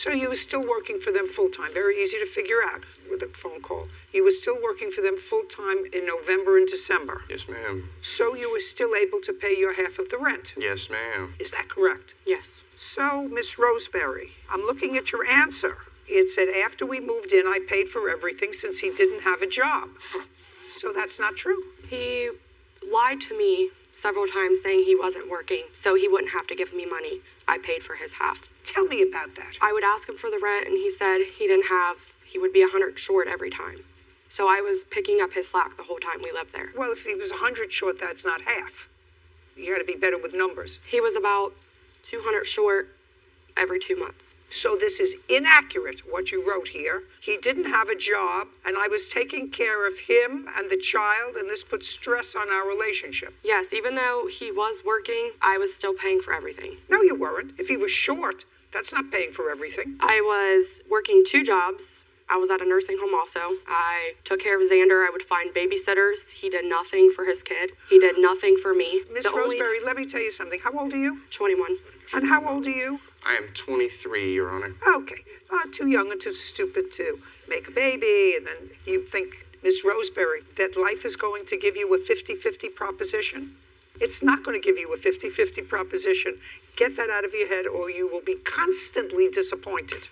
So you were still working for them full-time. Very easy to figure out with a phone call. You were still working for them full-time in November and December. Yes, ma'am. So you were still able to pay your half of the rent. Yes, ma'am. Is that correct? Yes. So, Miss Roseberry, I'm looking at your answer. It said after we moved in, I paid for everything since he didn't have a job. So that's not true. He lied to me several times saying he wasn't working, so he wouldn't have to give me money. I paid for his half. Tell me about that. I would ask him for the rent, and he said he would be 100 short every time. So I was picking up his slack the whole time we lived there. Well, if he was 100 short, that's not half. You got to be better with numbers. He was about 200 short every 2 months. So this is inaccurate, what you wrote here. He didn't have a job, and I was taking care of him and the child, and this put stress on our relationship. Yes, even though he was working, I was still paying for everything. No, you weren't. If he was short, that's not paying for everything. I was working 2 jobs. I was at a nursing home also. I took care of Xander. I would find babysitters. He did nothing for his kid. He did nothing for me. Miss Roseberry, let me tell you something. How old are you? 21. And how old are you? I am 23, Your Honor. Okay. Too young and too stupid to make a baby, and then you think, Miss Roseberry, that life is going to give you a 50-50 proposition? It's not going to give you a 50-50 proposition. Get that out of your head, or you will be constantly disappointed.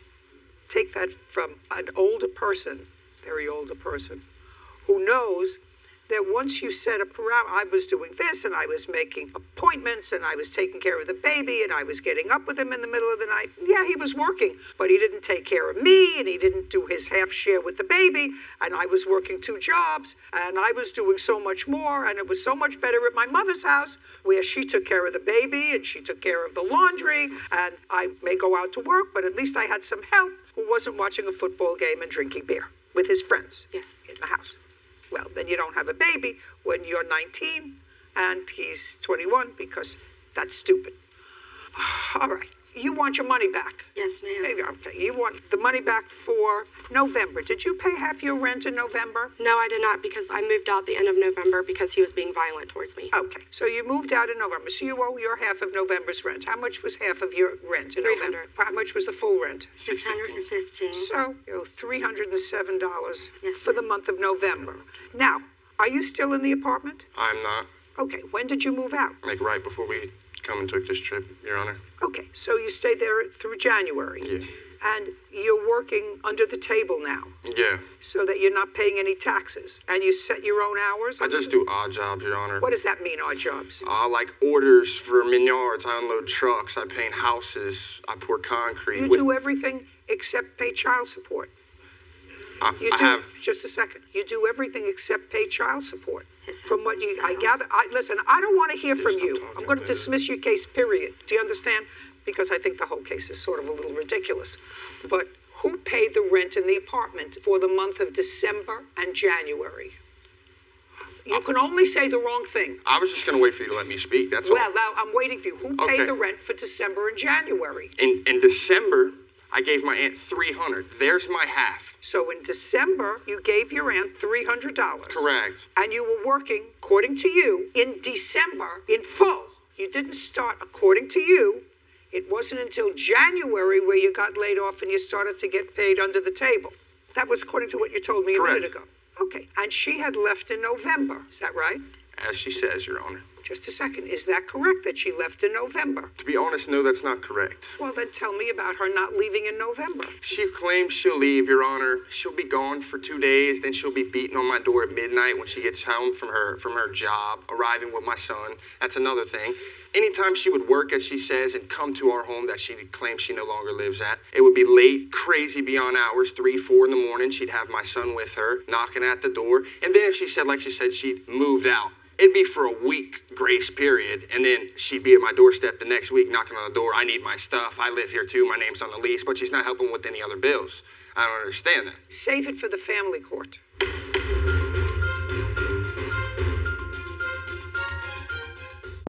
Take that from an older person, very older person, who knows that once you set a parameter, I was doing this, and I was making appointments, and I was taking care of the baby, and I was getting up with him in the middle of the night. Yeah, he was working, but he didn't take care of me, and he didn't do his half share with the baby, and I was working 2 jobs, and I was doing so much more, and it was so much better at my mother's house, where she took care of the baby, and she took care of the laundry, and I may go out to work, but at least I had some help who wasn't watching a football game and drinking beer with his friends Yes. in the house. Well, then you don't have a baby when you're 19 and he's 21 because that's stupid. All right. You want your money back. Yes, ma'am. Okay. You want the money back for November. Did you pay half your rent in November? No, I did not, because I moved out the end of November because he was being violent towards me. Okay. So you moved out in November. So you owe your half of November's rent. How much was half of your rent in November? How much was the full rent? $615. So you owe $307 Yes, for the month of November. Now, are you still in the apartment? I'm not. Okay. When did you move out? Like right before we come and took this trip, Your Honor. Okay, so you stayed there through January. Yeah. And you're working under the table now, Yeah. so that you're not paying any taxes. And you set your own hours? I just do odd jobs, Your Honor. What does that mean, odd jobs? Like orders for Menards. I unload trucks. I paint houses. I pour concrete. You do everything except pay child support. You I do, have... just a second. You do everything except pay child support. From what I gather, listen, I don't want to hear from you. I'm going to dismiss your case, period. Do you understand? Because I think the whole case is sort of a little ridiculous. But who paid the rent in the apartment for the month of December and January? You can only say the wrong thing. I was just going to wait for you to let me speak, that's all. Well, now I'm waiting for you. Who paid the rent for December and January? In December, I gave my aunt $300. There's my half. So in December, you gave your aunt $300. Correct. And you were working, according to you, in December in full. You didn't start, according to you, it wasn't until January where you got laid off and you started to get paid under the table. That was according to what you told me a minute ago. Okay. And she had left in November. Is that right? As she says, Your Honor. Just a second. Is that correct that she left in November? To be honest, no, that's not correct. Well, then tell me about her not leaving in November. She claims she'll leave, Your Honor. She'll be gone for 2 days, then she'll be beating on my door at midnight when she gets home from her job, arriving with my son. That's another thing. Anytime she would work, as she says, and come to our home that she claims she no longer lives at, it would be late, crazy beyond hours, 3, 4 in the morning. She'd have my son with her, knocking at the door. And then if she said, like she said, she'd moved out, it'd be for a week grace period, and then she'd be at my doorstep the next week knocking on the door. I need my stuff. I live here too. My name's on the lease, but she's not helping with any other bills. I don't understand that. Save it for the family court.